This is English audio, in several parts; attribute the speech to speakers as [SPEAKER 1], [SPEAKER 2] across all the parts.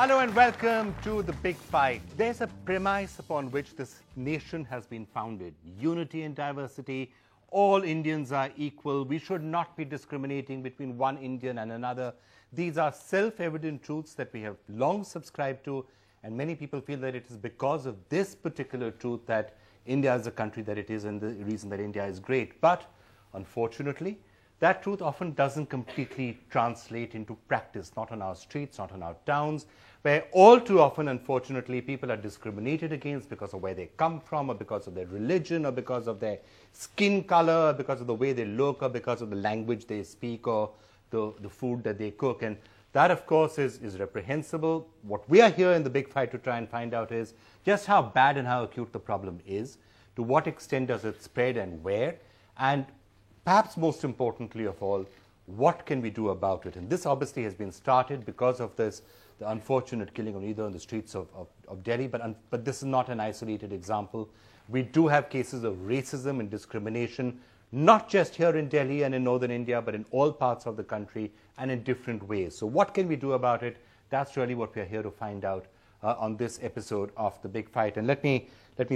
[SPEAKER 1] Hello and welcome to The Big Fight. There's a premise upon which this nation has been founded. Unity and diversity. All Indians are equal. We should not be discriminating between one Indian and another. These are self-evident truths that we have long subscribed to, and many people feel that it is because of this particular truth that India is the country that it is and the reason that India is great. But unfortunately, that truth often doesn't completely translate into practice, not on our streets, not on our towns, where all too often, unfortunately, people are discriminated against because of where they come from, or because of their religion, or because of their skin color, or because of the way they look, or because of the language they speak, or the food that they cook. And that, of course, is reprehensible. What we are here in The Big Fight to try and find out is just how bad and how acute the problem is, to what extent does it spread and where, and perhaps most importantly of all, what can we do about it? And this obviously has been started because of the unfortunate killing of Nido in the streets of Delhi, but this is not an isolated example. We do have cases of racism and discrimination, not just here in Delhi and in northern India, but in all parts of the country and in different ways. So what can we do about it? That's really what we're here to find out on this episode of The Big Fight. And let me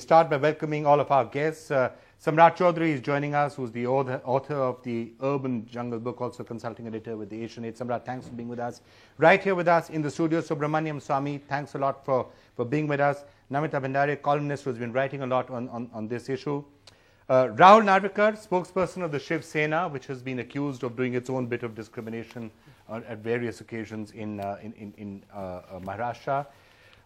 [SPEAKER 1] start by welcoming all of our guests. Samrat Chaudhary is joining us, who's the author of the Urban Jungle book, also consulting editor with the Asian Age. Samrat, thanks for being with us. Right here with us in the studio, Subramaniam Swamy, thanks a lot for being with us. Namita Bhandari, columnist who's been writing a lot on this issue. Rahul Narvekar, spokesperson of the Shiv Sena, which has been accused of doing its own bit of discrimination at various occasions in Maharashtra.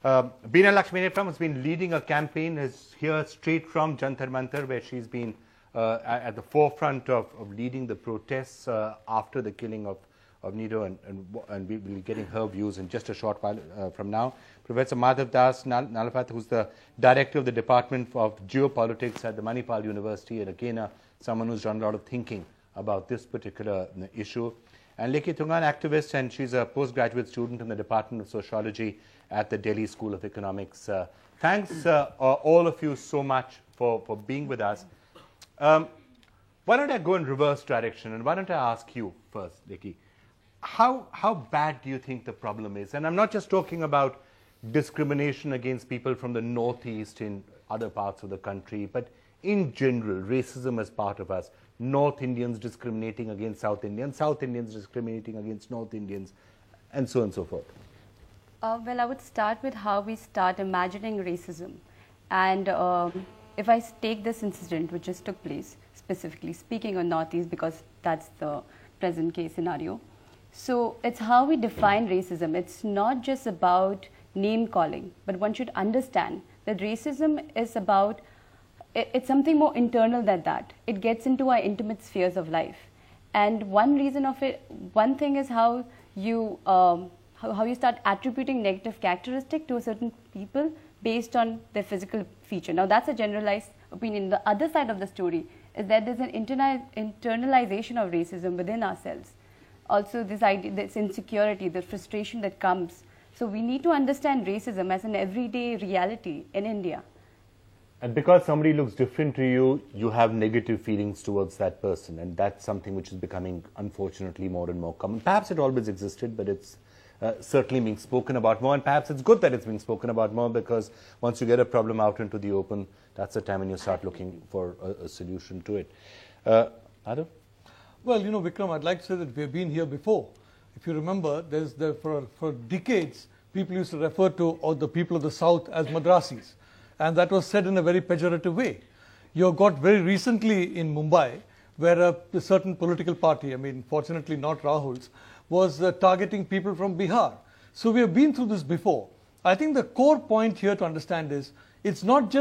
[SPEAKER 1] Beena Lakshminathan has been leading a campaign, is here straight from Jantar Mantar, where she's been at the forefront of leading the protests after the killing of Nido, and we will be getting her views in just a short while from now. Professor Madhav Das Nalapat, who's the director of the Department of Geopolitics at the Manipal University, and again someone who's done a lot of thinking about this particular issue. And Lekhi Tungan, activist, and she's a postgraduate student in the Department of Sociology at the Delhi School of Economics. Thanks all of you so much for being with us. Why don't I go in reverse direction, and why don't I ask you first, Lekhi, how bad do you think the problem is? And I'm not just talking about discrimination against people from the northeast in other parts of the country, but in general, racism as part of us. North Indians discriminating against South Indians, South Indians discriminating against North Indians, and so on and so forth.
[SPEAKER 2] Well, I would start with how we start imagining racism. And if I take this incident which just took place, specifically speaking on Northeast, because that's the present case scenario. So it's how we define racism. It's not just about name calling, but one should understand that racism is about, it's something more internal than that. It gets into our intimate spheres of life. And one reason of it, one thing is how you start attributing negative characteristic to a certain people based on their physical feature. Now that's a generalized opinion. The other side of the story is that there's an internalization of racism within ourselves. Also this idea, this insecurity, the frustration that comes. So we need to understand racism as an everyday reality in India.
[SPEAKER 1] And because somebody looks different to you, you have negative feelings towards that person, and that's something which is becoming, unfortunately, more and more common. Perhaps it always existed, but it's certainly being spoken about more, and perhaps it's good that it's being spoken about more, because once you get a problem out into the open, that's the time when you start looking for a solution to it. Madhav?
[SPEAKER 3] Well, you know, Vikram, I'd like to say that we've been here before. If you remember, for decades, people used to refer to all the people of the South as Madrasis, and that was said in a very pejorative way. You got very recently in Mumbai, where a certain political party, I mean, fortunately not Rahul's, was targeting people from Bihar. So we have been through this before. I think the core point here to understand is, it's not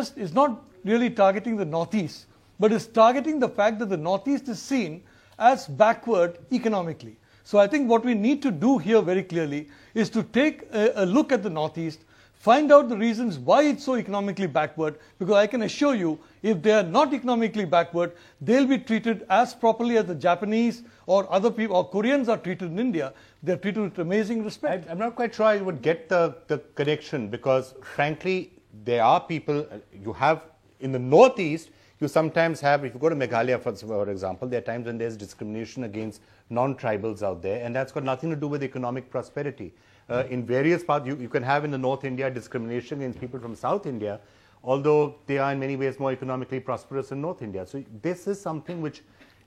[SPEAKER 3] really targeting the Northeast, but it's targeting the fact that the Northeast is seen as backward economically. So I think what we need to do here very clearly is to take a look at the Northeast, find out the reasons why it's so economically backward, because I can assure you, if they are not economically backward, they'll be treated as properly as the Japanese or other people, or Koreans are treated in India. They're treated with amazing respect.
[SPEAKER 1] I'm not quite sure I would get the connection, because frankly, there are people, you have in the Northeast, you sometimes have, if you go to Meghalaya, for example, there are times when there's discrimination against non-tribals out there, and that's got nothing to do with economic prosperity. In various parts, you can have in the North India discrimination against people from South India, although they are in many ways more economically prosperous in North India. So this is something which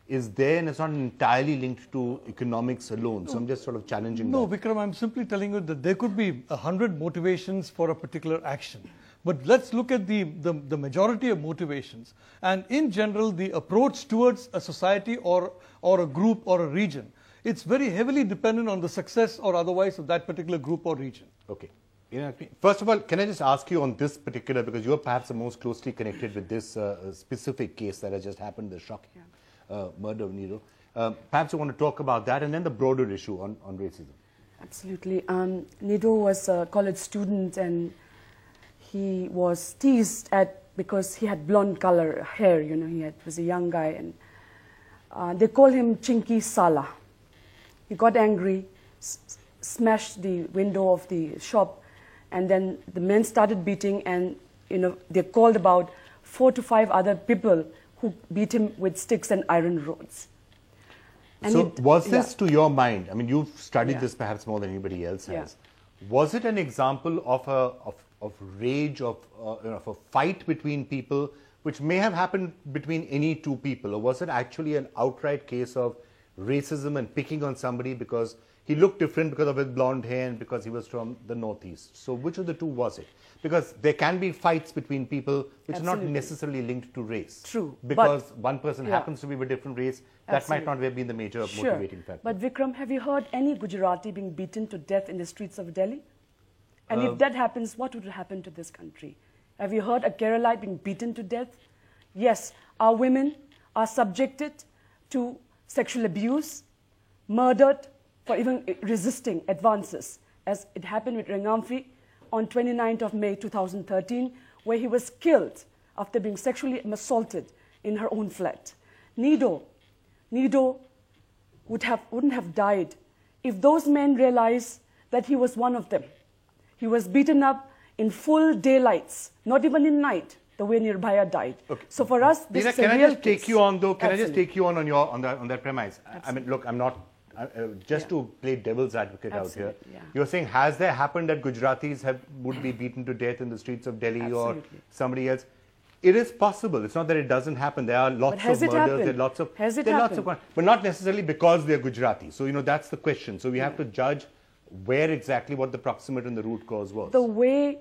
[SPEAKER 1] is there and it's not entirely linked to economics alone. So I'm just sort of challenging
[SPEAKER 3] No,
[SPEAKER 1] that.
[SPEAKER 3] Vikram, I'm simply telling you that there could be 100 motivations for a particular action. But let's look at the majority of motivations. And in general, the approach towards a society or a group or a region, it's very heavily dependent on the success or otherwise of that particular group or region.
[SPEAKER 1] Okay. First of all, can I just ask you on this particular, because you're perhaps the most closely connected with this specific case that has just happened, the shocking murder of Nido. Perhaps you want to talk about that and then the broader issue on racism.
[SPEAKER 4] Absolutely. Nido was a college student and he was teased at because he had blonde color hair, you know, was a young guy, and they called him Chinky Sala. He got angry, smashed the window of the shop, and then the men started beating, and they called about 4 to 5 other people who beat him with sticks and iron rods. And
[SPEAKER 1] so was this, to your mind, I mean, you've studied this perhaps more than anybody else has, was it an example of rage, of a fight between people, which may have happened between any two people, or was it actually an outright case of racism and picking on somebody because he looked different because of his blonde hair and because he was from the Northeast? So which of the two was it? Because there can be fights between people which are not necessarily linked to race.
[SPEAKER 4] True.
[SPEAKER 1] Because one person happens to be of a different race, that might not have been the major motivating factor.
[SPEAKER 4] But Vikram, have you heard any Gujarati being beaten to death in the streets of Delhi? And if that happens, what would happen to this country? Have you heard a Keralite being beaten to death? Yes, our women are subjected to sexual abuse, murdered for even resisting advances, as it happened with Rangamfi on 29th of May 2013, where he was killed after being sexually assaulted in her own flat. Nido wouldn't have died if those men realized that he was one of them. He was beaten up in full daylights, not even in night, the way Nirbhaya died. Okay. So for us, this is a real
[SPEAKER 1] Can I just take you on, though? Can
[SPEAKER 4] Absolutely.
[SPEAKER 1] I just take you on that premise? Absolutely. I mean, look, I'm not just to play devil's advocate out here.
[SPEAKER 4] Yeah.
[SPEAKER 1] You're saying, has there happened that Gujaratis would be beaten to death in the streets of Delhi or somebody else? It is possible. It's not that it doesn't happen. There are lots of murders. There are lots of but not necessarily because they're Gujarati. So that's the question. So we have to judge where exactly what the proximate and the root cause was.
[SPEAKER 4] The way,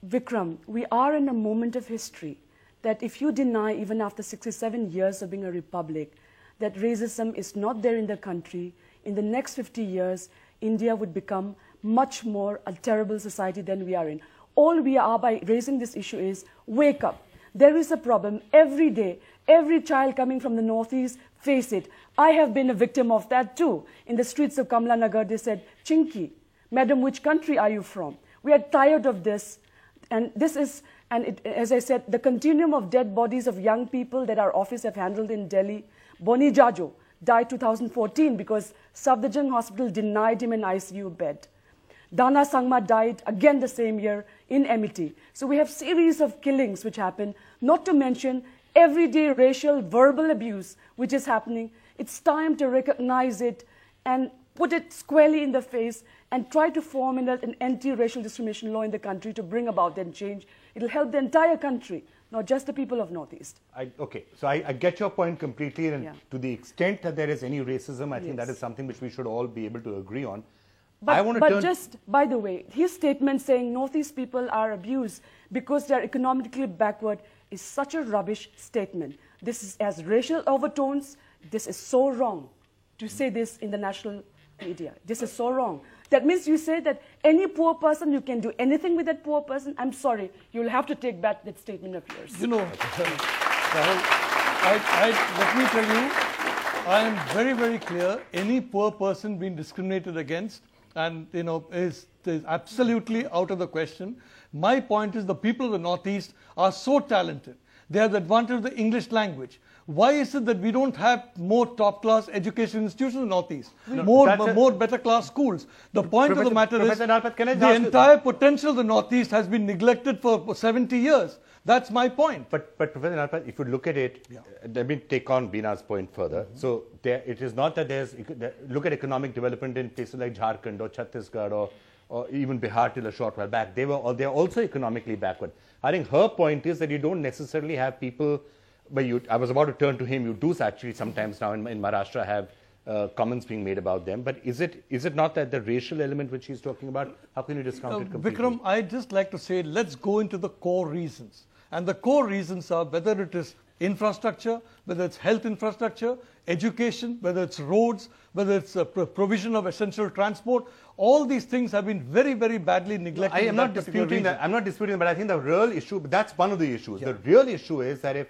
[SPEAKER 4] Vikram, we are in a moment of history that if you deny, even after 67 years of being a republic, that racism is not there in the country, in the next 50 years, India would become much more a terrible society than we are in. All we are by raising this issue is wake up. There is a problem every day. Every child coming from the Northeast face it. I have been a victim of that too. In the streets of Kamla Nagar, they said, Chinky, madam, which country are you from? We are tired of this. And this is, as I said, the continuum of dead bodies of young people that our office have handled in Delhi. Boni Jajo died 2014 because Safdarjung Hospital denied him an ICU bed. Dana Sangma died again the same year in Amity. So we have series of killings which happen, not to mention everyday racial verbal abuse which is happening. It's time to recognize it and put it squarely in the face and try to formulate an anti-racial discrimination law in the country to bring about that change. It'll help the entire country, not just the people of Northeast.
[SPEAKER 1] Okay, so I get your point completely, and to the extent that there is any racism, I think that is something which we should all be able to agree on.
[SPEAKER 4] But just, by the way, his statement saying Northeast people are abused because they are economically backward is such a rubbish statement. This has racial overtones. This is so wrong to say this in the national media. This is so wrong. That means you say that any poor person, you can do anything with that poor person. I'm sorry, you'll have to take back that statement of yours.
[SPEAKER 3] You know, Rahul, let me tell you, I am very, very clear. Any poor person being discriminated against, and is absolutely out of the question. My point is the people of the Northeast are so talented. They have the advantage of the English language. Why is it that we don't have more top-class education institutions in the Northeast? More better-class schools? The point of the matter is the entire potential of the Northeast has been neglected for 70 years. That's my point.
[SPEAKER 1] But Professor Nalpat, if you look at it, let me take on Beena's point further. So it is not that look at economic development in places like Jharkhand or Chhattisgarh or even Bihar till a short while back, they're also economically backward. I think her point is that you don't necessarily have people, I was about to turn to him, you do actually sometimes now in Maharashtra have comments being made about them, but is it not that the racial element which he's talking about, how can you discount it completely?
[SPEAKER 3] Vikram, I'd just like to say, let's go into the core reasons. And the core reasons are whether it is infrastructure, whether it's health infrastructure, education, whether it's roads, whether it's provision of essential transport. All these things have been very, very badly neglected.
[SPEAKER 1] I am not disputing that. I'm not disputing that, but I think the real issue, that's one of the issues. Yeah. The real issue is that if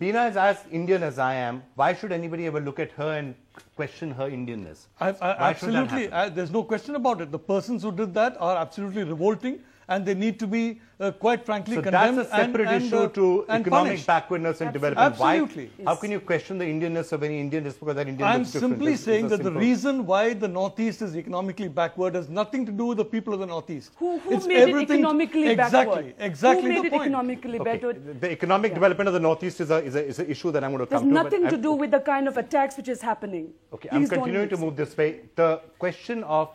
[SPEAKER 1] Beena is as Indian as I am, why should anybody ever look at her and question her Indianness?
[SPEAKER 3] Absolutely. There's no question about it. The persons who did that are absolutely revolting, and they need to be, quite frankly, condemned.
[SPEAKER 1] That's a separate issue to economic
[SPEAKER 3] punished.
[SPEAKER 1] Backwardness and development.
[SPEAKER 3] Absolutely.
[SPEAKER 1] Why, how can you question the Indianness of any Indian just because that Indian
[SPEAKER 3] I'm
[SPEAKER 1] looks different?
[SPEAKER 3] simply saying that the reason why the Northeast is economically backward has nothing to do with the people of the Northeast.
[SPEAKER 4] Who made it economically backward?
[SPEAKER 3] Exactly
[SPEAKER 4] Who made
[SPEAKER 3] the
[SPEAKER 4] it
[SPEAKER 3] point.
[SPEAKER 4] economically backward?
[SPEAKER 1] The economic development of the Northeast is an issue that I'm going to come to.
[SPEAKER 4] There's nothing to do with the kind of attacks which is happening.
[SPEAKER 1] Okay, I'm continuing to move this way. The question of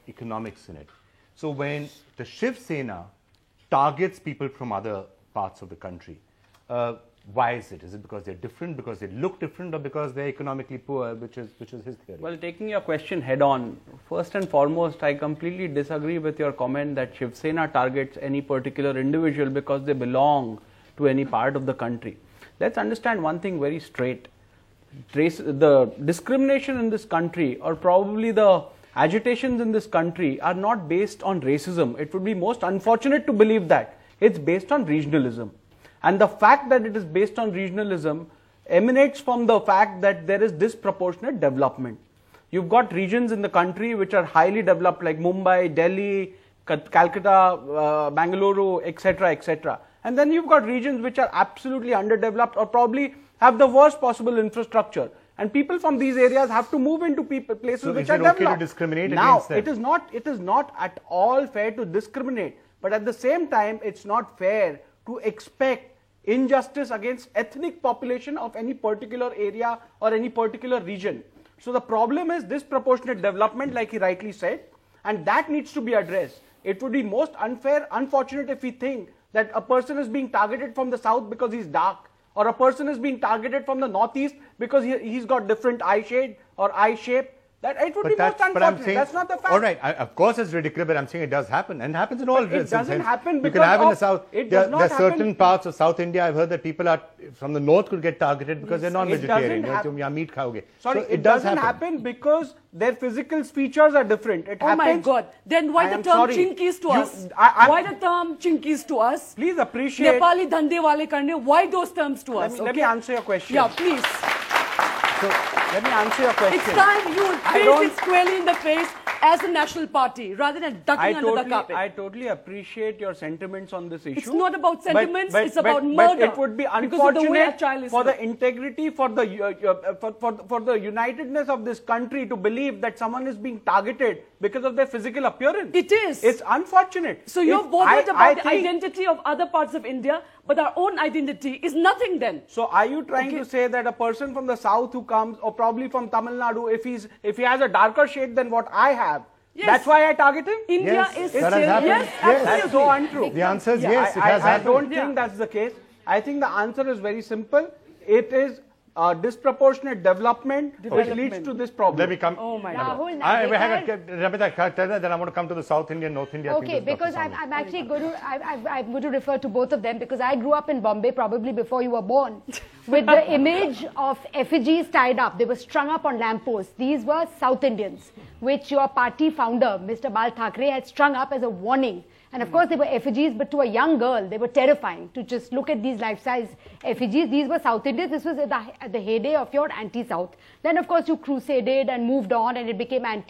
[SPEAKER 1] economics in it. So when the Shiv Sena targets people from other parts of the country, why is it? Is it because they're different, because they look different, or because they're economically poor, which is his theory?
[SPEAKER 5] Well, taking your question head on, first and foremost, I completely disagree with your comment that Shiv Sena targets any particular individual because they belong to any part of the country. Let's understand one thing very straight. The discrimination in this country, or probably the agitations in this country, are not based on racism. It would be most unfortunate to believe that. It's based on regionalism. And the fact that it is based on regionalism emanates from the fact that there is disproportionate development. You've got regions in the country which are highly developed, like Mumbai, Delhi, Calcutta, Bangalore, etc., etc. And then you've got regions which are absolutely underdeveloped or probably have the worst possible infrastructure. And people from these areas have to move into places which are developed.
[SPEAKER 1] So is it okay to discriminate
[SPEAKER 5] against
[SPEAKER 1] them?
[SPEAKER 5] It is not at all fair to discriminate. But at the same time, it's not fair to expect injustice against ethnic population of any particular area or any particular region. So the problem is disproportionate development, like he rightly said, and that needs to be addressed. It would be most unfortunate if we think that a person is being targeted from the south because he's dark, or a person is being targeted from the northeast because he's got different eye shade or eye shape. That it would be most unfortunate. That's not the fact.
[SPEAKER 1] All right, of course it's ridiculous, but I'm saying it does happen, and happens in all regions.
[SPEAKER 5] It doesn't happen because
[SPEAKER 1] you can have in the south.
[SPEAKER 5] There
[SPEAKER 1] are certain parts of South India. I've heard that people are from the north could get targeted because they're non-vegetarian. Meat khaoge.
[SPEAKER 5] Sorry, it doesn't happen because their physical features are different. It happens.
[SPEAKER 4] Oh my God! Then why the term chinkis to us? Why the term chinkis to us?
[SPEAKER 5] Please appreciate.
[SPEAKER 4] Nepali dhande wale karne. Why those terms to us?
[SPEAKER 5] Let me answer your question.
[SPEAKER 4] Yeah, please.
[SPEAKER 5] So, let me answer your question.
[SPEAKER 4] It's time you face it squarely in the face as a national party rather than ducking under the carpet.
[SPEAKER 5] I totally appreciate your sentiments on this issue.
[SPEAKER 4] It's not about sentiments, it's about murder.
[SPEAKER 5] But it would be unfortunate for the integrity, for the unitedness of this country to believe that someone is being targeted because of their physical appearance.
[SPEAKER 4] It is.
[SPEAKER 5] It's unfortunate.
[SPEAKER 4] So you're bothered about the identity of other parts of India, but our own identity is nothing then.
[SPEAKER 5] So are you trying to say that a person from the south who comes, or probably from Tamil Nadu, if he has a darker shade than what I have, that's why I target him?
[SPEAKER 4] India is
[SPEAKER 1] that has happened.
[SPEAKER 4] Yes, absolutely.
[SPEAKER 5] That's so untrue.
[SPEAKER 1] The answer is yes, it has happened.
[SPEAKER 5] I don't think that's the case. I think the answer is very simple. It is disproportionate development which leads to this problem.
[SPEAKER 1] Let me come.
[SPEAKER 4] Oh my
[SPEAKER 6] Rahul,
[SPEAKER 1] God. Then I want to come to the South Indian, North India.
[SPEAKER 6] Okay, because I'm actually going to, I'm going to refer to both of them because I grew up in Bombay probably before you were born with the image of effigies tied up. They were strung up on lampposts. These were South Indians, which your party founder, Mr. Bal Thackeray, had strung up as a warning. And of course, they were effigies, but to a young girl, they were terrifying to just look at these life-size effigies. These were South Indians. This was at the heyday of your anti-South. Then, of course, you crusaded and moved on, and it became and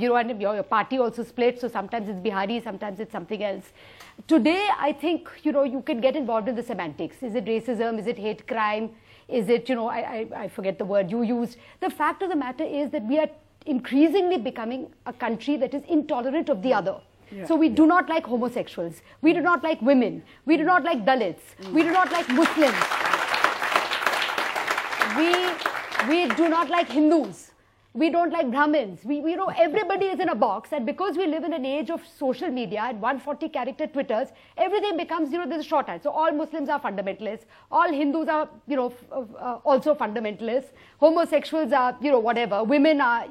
[SPEAKER 6] your party also split. So sometimes it's Bihari, sometimes it's something else. Today, I think, you can get involved in the semantics. Is it racism? Is it hate crime? Is it, I forget the word you used. The fact of the matter is that we are increasingly becoming a country that is intolerant of the other. Yeah. So we do not like homosexuals. We do not like women. We do not like Dalits. We do not like Muslims. We do not like Hindus. we don't like Brahmins. We know everybody is in a box, and because we live in an age of social media and 140 character Twitters, everything becomes, there's a shorthand. So all Muslims are fundamentalists, all Hindus are, also fundamentalists, homosexuals are, whatever, women are,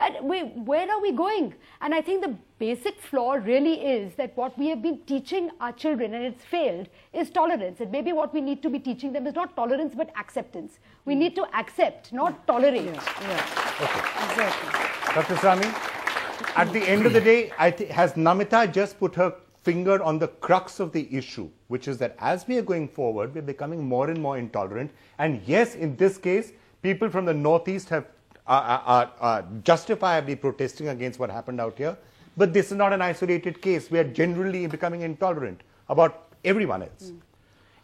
[SPEAKER 6] and where are we going? And I think the basic flaw really is that what we have been teaching our children, and it's failed, is tolerance. And maybe what we need to be teaching them is not tolerance but acceptance. We need to accept, not tolerate.
[SPEAKER 4] Exactly.
[SPEAKER 1] Dr. Swami, at the end of the day, has Namita just put her finger on the crux of the issue, which is that as we are going forward, we're becoming more and more intolerant. And yes, in this case, people from the Northeast are justifiably protesting against what happened out here. But this is not an isolated case. We are generally becoming intolerant about everyone else.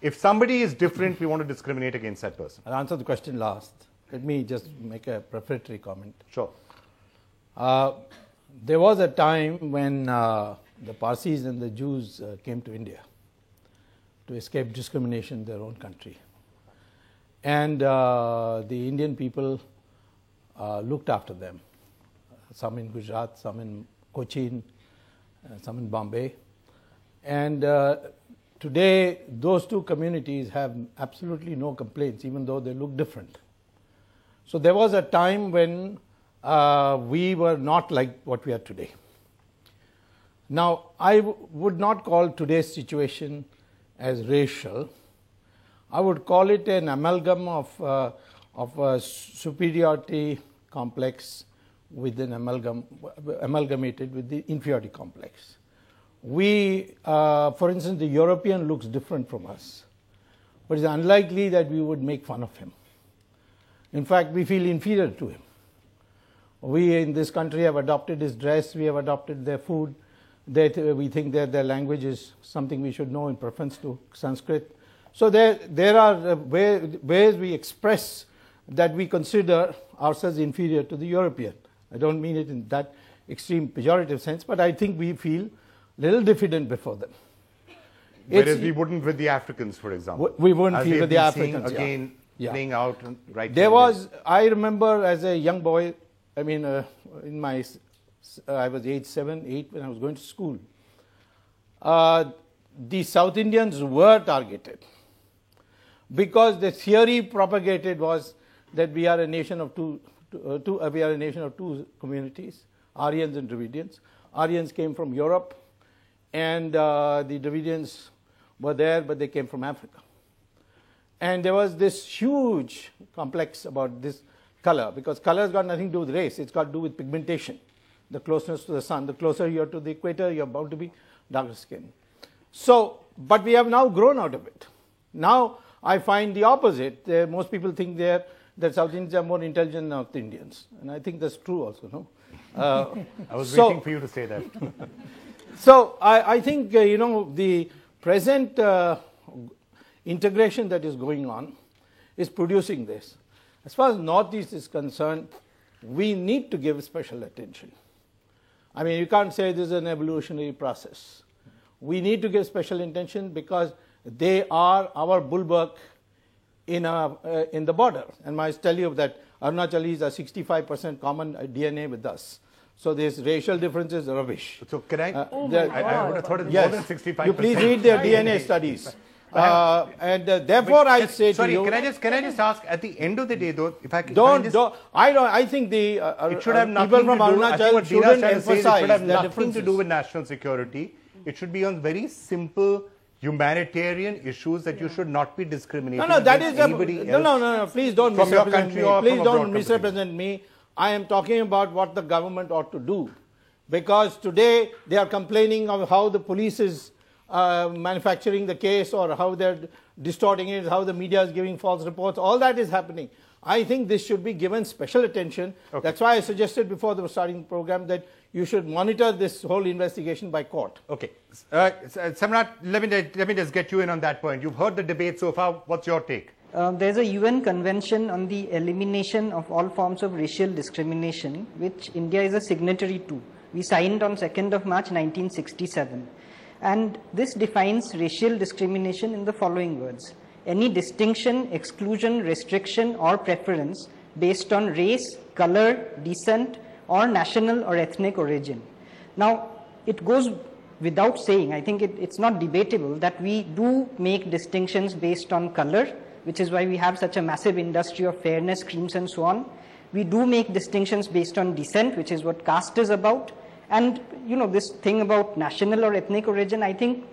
[SPEAKER 1] If somebody is different, we want to discriminate against that person.
[SPEAKER 7] I'll answer the question last. Let me just make a prefatory comment.
[SPEAKER 1] Sure.
[SPEAKER 7] There was a time when the Parsis and the Jews came to India to escape discrimination in their own country. And the Indian people looked after them, some in Gujarat, some in Cochin, some in Bombay. And today, those two communities have absolutely no complaints, even though they look different. So there was a time when we were not like what we are today. Now, I would not call today's situation as racial. I would call it an amalgam of a superiority complex with an amalgamated with the inferiority complex. We, for instance, the European looks different from us, but it's unlikely that we would make fun of him. In fact, we feel inferior to him. We in this country have adopted his dress, we have adopted their food, we think that their language is something we should know in preference to Sanskrit. So there are ways we express that we consider ourselves inferior to the European. I don't mean it in that extreme pejorative sense, but I think we feel a little diffident before them.
[SPEAKER 1] Whereas we wouldn't with the Africans, for example.
[SPEAKER 7] We wouldn't feel with the Africans.
[SPEAKER 1] Again, playing out right.
[SPEAKER 7] There was, I remember as a young boy, I mean, I was age 7, 8 when I was going to school. The South Indians were targeted because the theory propagated was that we are a nation of two communities, Aryans and Dravidians. Aryans came from Europe, and the Dravidians were there, but they came from Africa. And there was this huge complex about this color, because color has got nothing to do with race, it's got to do with pigmentation, the closeness to the sun. The closer you are to the equator, you are bound to be darker skin. So, but we have now grown out of it. Now I find the opposite. Most people think that South Indians are more intelligent than North Indians, and I think that's true also. No,
[SPEAKER 1] I was waiting for you to say that.
[SPEAKER 7] So I think the present integration that is going on is producing this. As far as Northeast is concerned, we need to give special attention. I mean, you can't say this is an evolutionary process. We need to give special attention because they are our bulwark in the border. And I must tell you that Arunachalis are 65% common DNA with us. So these racial differences are rubbish.
[SPEAKER 1] So can I? I would have thought it's more than 65%.
[SPEAKER 7] You please read their DNA studies. Therefore, I say to you.
[SPEAKER 1] Sorry, can I just ask? At the end of the day, though, if I can.
[SPEAKER 7] I think the
[SPEAKER 1] it should have nothing
[SPEAKER 7] people from Arunachal shouldn't emphasize.
[SPEAKER 1] It should have nothing to do with national security. It should be on very simple humanitarian issues that you should not be discriminating.
[SPEAKER 7] No, that is
[SPEAKER 1] anybody else.
[SPEAKER 7] No. Please don't misrepresent me. Please don't misrepresent me. I am talking about what the government ought to do, because today they are complaining of how the police is manufacturing the case, or how they're distorting it, how the media is giving false reports. All that is happening. I think this should be given special attention. Okay. That's why I suggested before the starting the program that you should monitor this whole investigation by court.
[SPEAKER 1] Okay. Samrat, let me just get you in on that point. You've heard the debate so far. What's your take?
[SPEAKER 8] There's a UN convention on the elimination of all forms of racial discrimination, which India is a signatory to. We signed on 2nd of March 1967. And this defines racial discrimination in the following words: any distinction, exclusion, restriction or preference based on race, color, descent, or national or ethnic origin. Now, it goes without saying, I think it's not debatable, that we do make distinctions based on color, which is why we have such a massive industry of fairness creams and so on. We do make distinctions based on descent, which is what caste is about. And, you know, this thing about national or ethnic origin, I think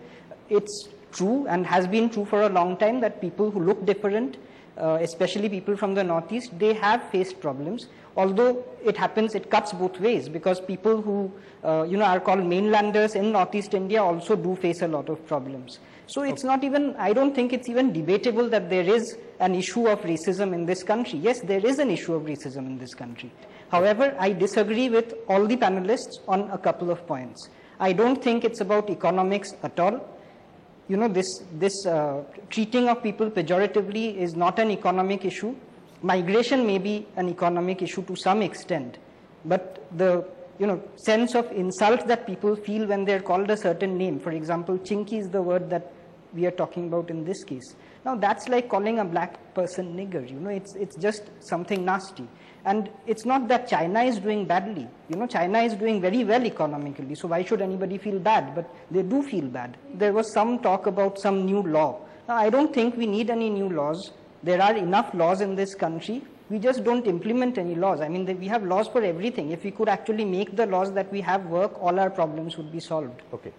[SPEAKER 8] it's true and has been true for a long time that people who look different, especially people from the Northeast, they have faced problems. Although it happens, it cuts both ways, because people who are called mainlanders in Northeast India also do face a lot of problems. So it's not even, I don't think it's even debatable that there is an issue of racism in this country. Yes, there is an issue of racism in this country. However, I disagree with all the panelists on a couple of points. I don't think it's about economics at all. You know, this treating of people pejoratively is not an economic issue. Migration may be an economic issue to some extent, but the sense of insult that people feel when they're called a certain name, for example, chinky is the word that we are talking about in this case. Now that's like calling a black person nigger, it's just something nasty. And it's not that China is doing badly, China is doing very well economically, so why should anybody feel bad? But they do feel bad. There was some talk about some new law. Now I don't think we need any new laws. There are enough laws in this country. We just don't implement any laws. I mean, we have laws for everything. If we could actually make the laws that we have work, all our problems would be solved.
[SPEAKER 1] Okay.